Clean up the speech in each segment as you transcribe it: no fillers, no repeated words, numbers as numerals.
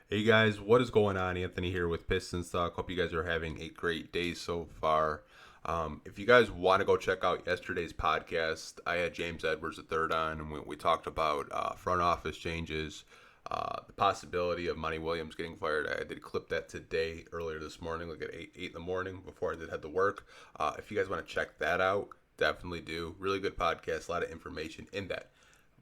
Hey guys, what is going on? Anthony here with Pistons Talk. Hope you guys are having a great day so far. If you guys want to go check out yesterday's podcast, I had James Edwards III on, and we talked about front office changes, the possibility of Monty Williams getting fired. I did clip that today, earlier this morning, like at 8 in the morning before I did head to work. If you guys want to check that out, definitely do. Really good podcast, a lot of information in that.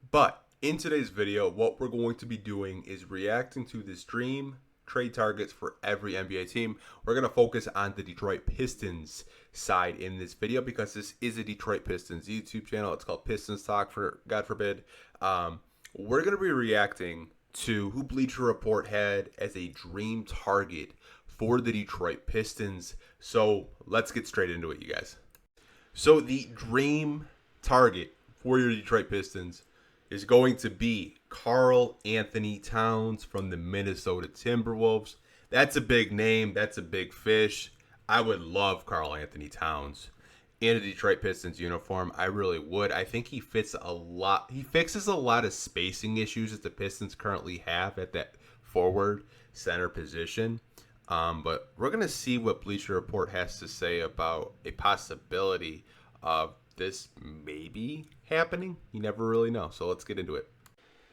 But in today's video, what we're going to be doing is reacting to this dream trade targets for every NBA team. We're going to focus on the Detroit Pistons side in this video because this is a Detroit Pistons YouTube channel. It's called Pistons Talk, for God forbid. We're going to be reacting to who Bleacher Report had as a dream target for the Detroit Pistons. So let's get straight into it, you guys. So the dream target for your Detroit Pistons is going to be Karl Anthony Towns from the Minnesota Timberwolves. That's a big name. That's a big fish. I would love Karl Anthony Towns in a Detroit Pistons uniform. I really would. I think he fits a lot. He fixes a lot of spacing issues that the Pistons currently have at that forward center position. But we're going to see what Bleacher Report has to say about a possibility of this maybe happening. You never really know. So let's get into it.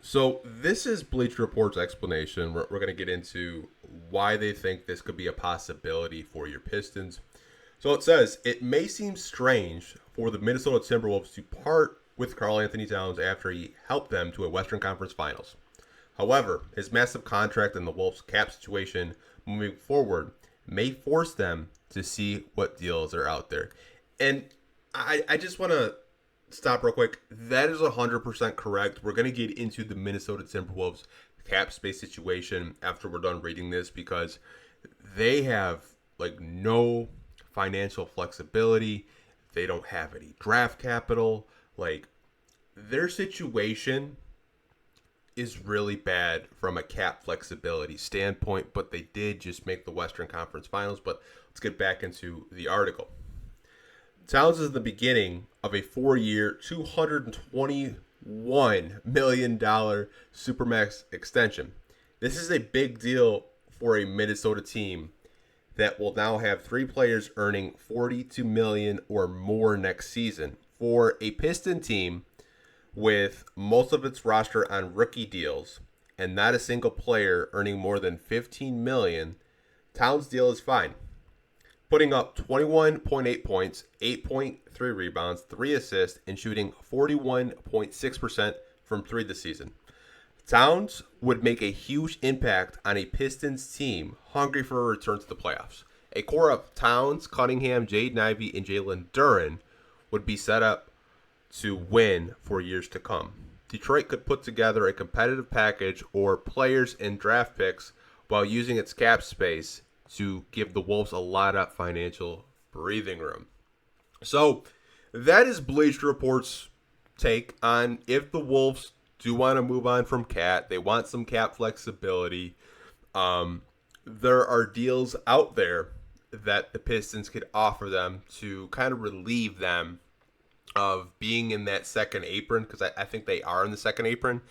So this is Bleacher Report's explanation. We're going to get into why they think this could be a possibility for your Pistons. So it says, it may seem strange for the Minnesota Timberwolves to part with Karl Anthony Towns after he helped them to a Western Conference Finals. However, his massive contract and the Wolves' cap situation moving forward may force them to see what deals are out there. And I just want to stop real quick. That is 100% correct. We're going to get into the Minnesota Timberwolves cap space situation after we're done reading this because they have like no financial flexibility. They don't have any draft capital. Like their situation is really bad from a cap flexibility standpoint, but they did just make the Western Conference Finals. But let's get back into the article. Towns is the beginning of a 4-year, $221 million Supermax extension. This is a big deal for a Minnesota team that will now have 3 players earning $42 million or more next season. For a Piston team with most of its roster on rookie deals and not a single player earning more than $15 million, Towns' deal is fine. Putting up 21.8 points, 8.3 rebounds, 3 assists, and shooting 41.6% from 3 this season. Towns would make a huge impact on a Pistons team hungry for a return to the playoffs. A core of Towns, Cunningham, Jaden Ivey, and Jalen Duren would be set up to win for years to come. Detroit could put together a competitive package or players and draft picks while using its cap space to give the Wolves a lot of financial breathing room. So that is Bleacher Report's take on if the Wolves do want to move on from Cat. They want some cap flexibility. There are deals out there that the Pistons could offer them to kind of relieve them of being in that second apron, because I think they are in the second apron.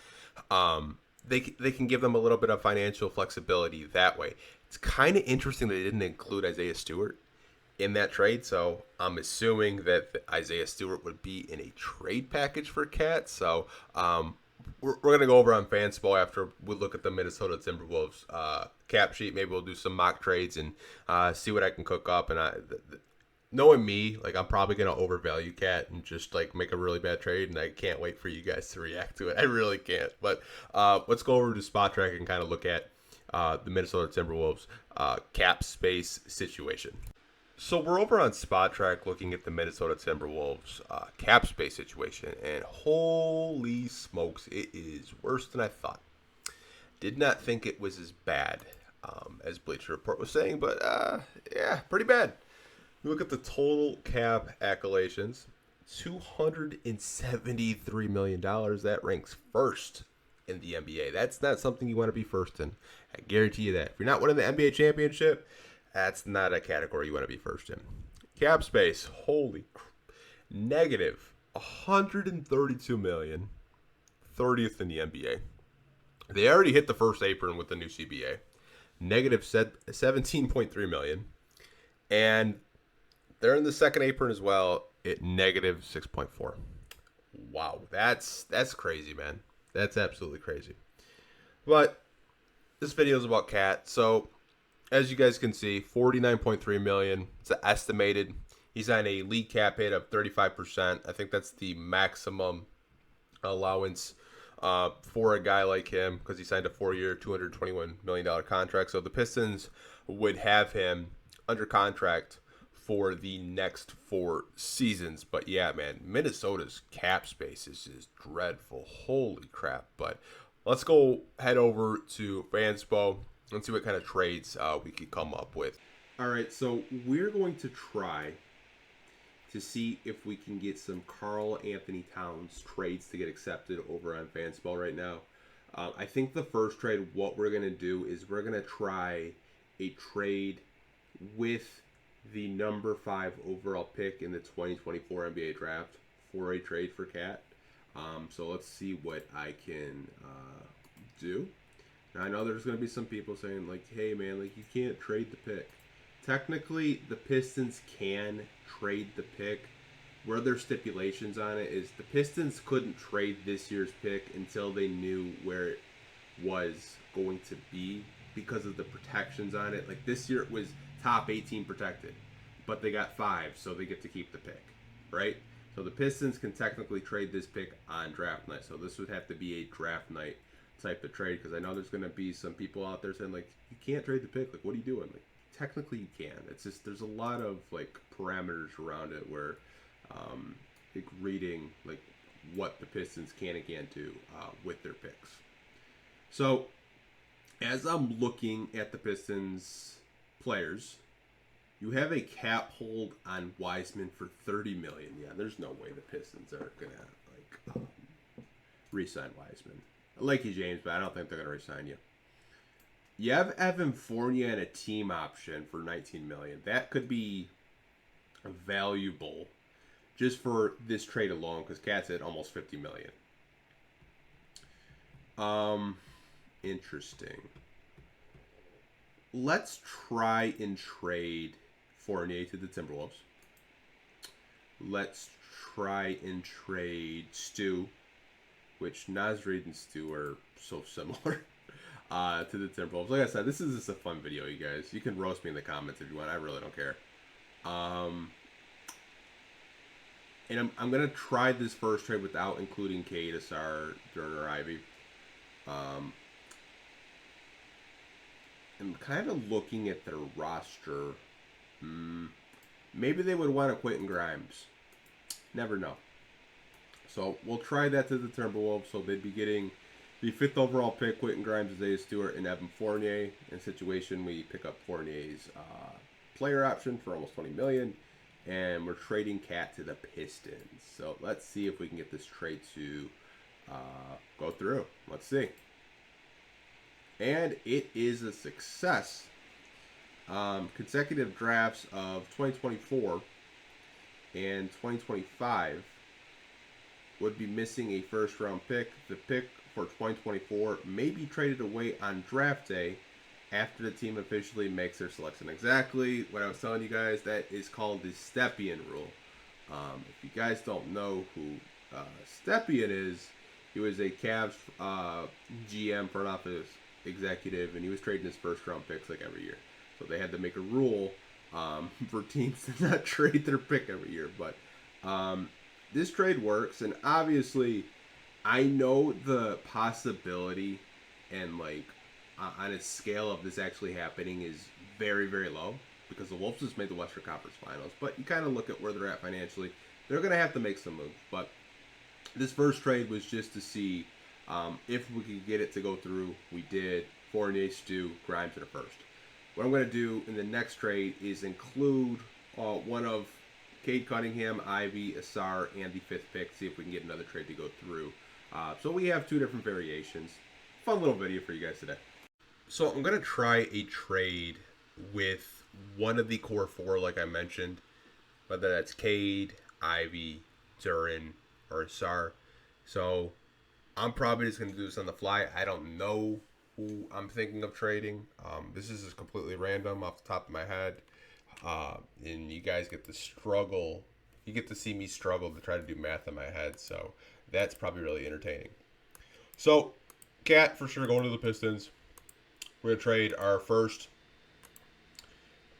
They can give them a little bit of financial flexibility that way. It's kind of interesting they didn't include Isaiah Stewart in that trade, so I'm assuming that Isaiah Stewart would be in a trade package for Cat. So we're going to go over on Fanspo after we look at the Minnesota Timberwolves cap sheet. Maybe we'll do some mock trades and see what I can cook up. And knowing me, like I'm probably going to overvalue Cat and just like make a really bad trade, and I can't wait for you guys to react to it. I really can't. But let's go over to Spot Track and kind of look at the Minnesota Timberwolves cap space situation. So we're over on Spot Track looking at the Minnesota Timberwolves cap space situation, and holy smokes, it is worse than I thought. Did not think it was as bad as Bleacher Report was saying, but yeah, pretty bad. We look at the total cap accolades, $273 million. That ranks first in the NBA. That's not something you want to be first in. I guarantee you that. If you're not winning the NBA championship, that's not a category you want to be first in. Cap space, holy negative $132 million, 30th in the NBA. They already hit the first apron with the new CBA, negative 17.3 million, and they're in the second apron as well at negative 6.4. Wow, that's crazy, man. That's absolutely crazy. But this video is about Cat, so as you guys can see, 49.3 million. It's estimated. He's on a league cap hit of 35%. I think that's the maximum allowance for a guy like him because he signed a 4-year, $221 million contract. So the Pistons would have him under contract for the next 4 seasons. But yeah, man, Minnesota's cap space is just dreadful. Holy crap. But let's go head over to Fanspo and see what kind of trades we could come up with. All right, so we're going to try to see if we can get some Karl Anthony Towns trades to get accepted over on Fanspo right now. I think the first trade, what we're going to do is we're going to try a trade with the number 5 overall pick in the 2024 NBA draft for a trade for Cat. So let's see what I can do. Now, I know there's going to be some people saying, like, hey, man, like, you can't trade the pick. Technically, the Pistons can trade the pick. Where their stipulations on it is the Pistons couldn't trade this year's pick until they knew where it was going to be because of the protections on it. Like, this year it was top 18 protected, but they got 5, so they get to keep the pick, right? So the Pistons can technically trade this pick on draft night. So this would have to be a draft night type of trade because I know there's going to be some people out there saying, like, you can't trade the pick. Like, what are you doing? Like, technically you can. It's just there's a lot of, like, parameters around it where like reading, like, what the Pistons can and can't do with their picks. So as I'm looking at the Pistons players, you have a cap hold on Wiseman for $30 million. Yeah, there's no way the Pistons are gonna, like, re-sign Wiseman. I like you, James, but I don't think they're gonna re-sign you. You have Evan Fournier and a team option for $19 million. That could be valuable just for this trade alone because Cat's at almost $50 million. Interesting. Let's try and trade Fournier to the Timberwolves. Let's try and trade Stu, which Nasrid and Stu are so similar, to the Timberwolves. Like I said, this is just a fun video, you guys. You can roast me in the comments if you want. I really don't care. And I'm going to try this first trade without including Cade, Asar, Durner, Ivy. I'm kind of looking at their roster. Maybe they would want to Quentin Grimes. Never know. So we'll try that to the Timberwolves. So they'd be getting the 5th overall pick, Quentin Grimes, Isaiah Stewart, and Evan Fournier. In a situation, we pick up Fournier's player option for almost $20 million. And we're trading Cat to the Pistons. So let's see if we can get this trade to go through. Let's see. And it is a success. Consecutive drafts of 2024 and 2025 would be missing a first-round pick. The pick for 2024 may be traded away on draft day after the team officially makes their selection. Exactly what I was telling you guys, that is called the Stepien rule. If you guys don't know who Stepien is, he was a Cavs GM, front office executive, and he was trading his first-round picks like every year. So they had to make a rule for teams to not trade their pick every year. But this trade works, and obviously I know the possibility and, like, on a scale of this actually happening is very, very low because the Wolves just made the Western Conference Finals. But you kind of look at where they're at financially. They're going to have to make some moves. But this first trade was just to see if we could get it to go through. We did. Fournier, Stu, Grimes in a first. What I'm going to do in the next trade is include one of Cade Cunningham, Ivy, Asar, and the 5th pick. See if we can get another trade to go through. So we have 2 different variations. Fun little video for you guys today. So I'm going to try a trade with one of the core 4, like I mentioned, whether that's Cade, Ivy, Duran, or Asar. So I'm probably just going to do this on the fly. I don't know who I'm thinking of trading. This is just completely random off the top of my head. And you guys get to struggle. You get to see me struggle to try to do math in my head. So that's probably really entertaining. So, Cat for sure going to the Pistons. We're going to trade our first.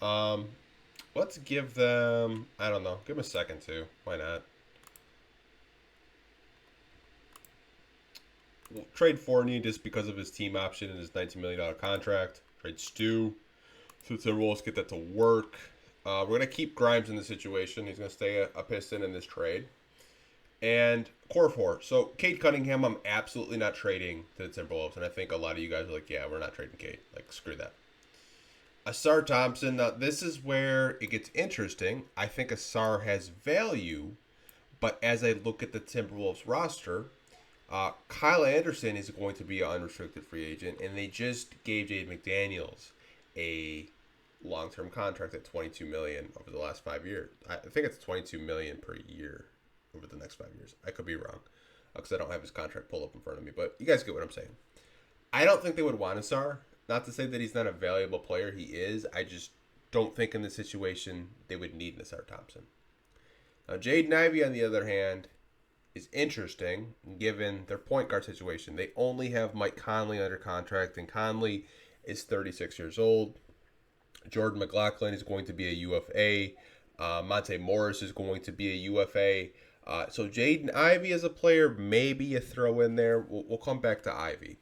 Um, let's give them, I don't know, give them a second too. Why not? We'll trade Fournier just because of his team option and his $19 million contract. Trade Stu. So the Timberwolves get that to work. We're going to keep Grimes in the situation. He's going to stay a Piston in this trade. And core four. So Cade Cunningham, I'm absolutely not trading to the Timberwolves. And I think a lot of you guys are like, yeah, we're not trading Cade. Like, screw that. Asar Thompson. Now, this is where it gets interesting. I think Asar has value. But as I look at the Timberwolves roster, Kyle Anderson is going to be an unrestricted free agent. And they just gave Jaden McDaniels a long-term contract at $22 million over the last 5 years. I think it's $22 million per year over the next 5 years. I could be wrong because I don't have his contract pulled up in front of me, but you guys get what I'm saying. I don't think they would want Asar. Not to say that he's not a valuable player. He is. I just don't think in this situation they would need Asar Thompson. Now, Jaden Ivey, on the other hand, is interesting given their point guard situation. They only have Mike Conley under contract, and Conley is 36 years old. Jordan McLaughlin is going to be a UFA. Monte Morris is going to be a UFA. So Jaden Ivey as a player, maybe a throw in there. We'll come back to Ivey.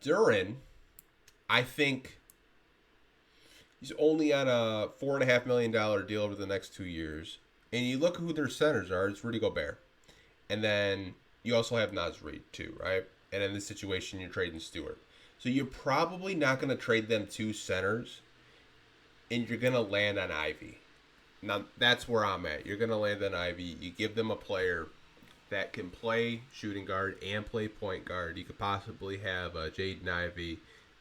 Duran, I think he's only on a $4.5 million deal over the next 2 years. And you look at who their centers are, it's Rudy Gobert. And then you also have Naz Reid too, right? And in this situation, you're trading Stewart. So you're probably not going to trade them 2 centers, and you're going to land on Ivy. Now, that's where I'm at. You're going to land on Ivy. You give them a player that can play shooting guard and play point guard. You could possibly have Jaden Ivey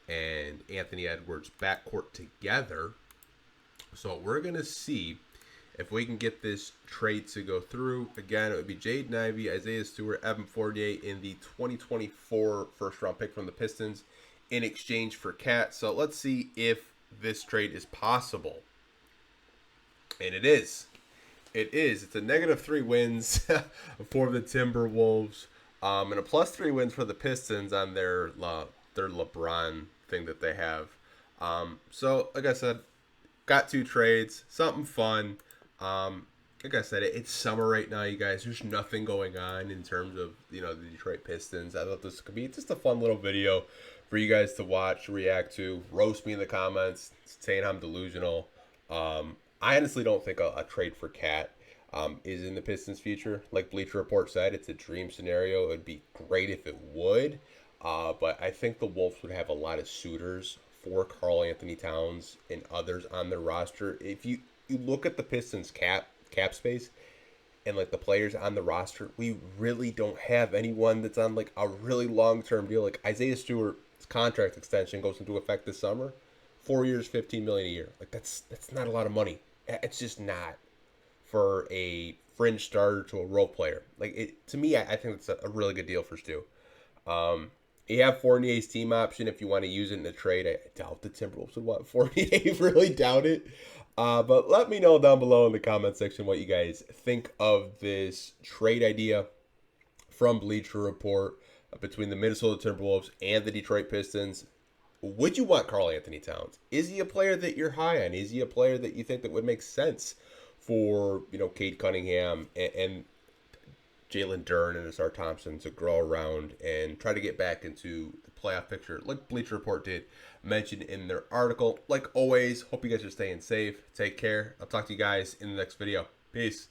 and Anthony Edwards backcourt together. So we're going to see if we can get this trade to go through. Again, it would be Jaden Ivey, Isaiah Stewart, Evan Fournier in the 2024 first-round pick from the Pistons in exchange for Cat. So let's see if this trade is possible. And it is. It is. It's a -3 wins for the Timberwolves, and a +3 wins for the Pistons on their LeBron thing that they have. So, like I said, got 2 trades, something fun. Like I said, it's summer right now, you guys. There's nothing going on in terms of the Detroit Pistons. I thought this could be just a fun little video for you guys to watch, react to, roast me in the comments, saying I'm delusional. I honestly don't think a trade for Cat is in the Pistons' future. Like Bleacher Report said, it's a dream scenario. It would be great if it would. But I think the Wolves would have a lot of suitors for Karl Anthony Towns and others on their roster. If you look at the Pistons' cap space and like the players on the roster, we really don't have anyone that's on like a really long-term deal. Like Isaiah Stewart's contract extension goes into effect this summer. 4 years, $15 million a year. Like that's not a lot of money. It's just not for a fringe starter to a role player. Like to me, I think it's a really good deal for Stu. You have Fournier's team option if you want to use it in a trade. I doubt the Timberwolves would want Fournier. Really doubt it. But let me know down below in the comment section what you guys think of this trade idea from Bleacher Report between the Minnesota Timberwolves and the Detroit Pistons. Would you want Karl Anthony Towns? Is he a player that you're high on? Is he a player that you think that would make sense for, Cade Cunningham and Jalen Duren and Asar Thompson to grow around and try to get back into the playoff picture like Bleacher Report did mention in their article? Like always, hope you guys are staying safe. Take care. I'll talk to you guys in the next video. Peace.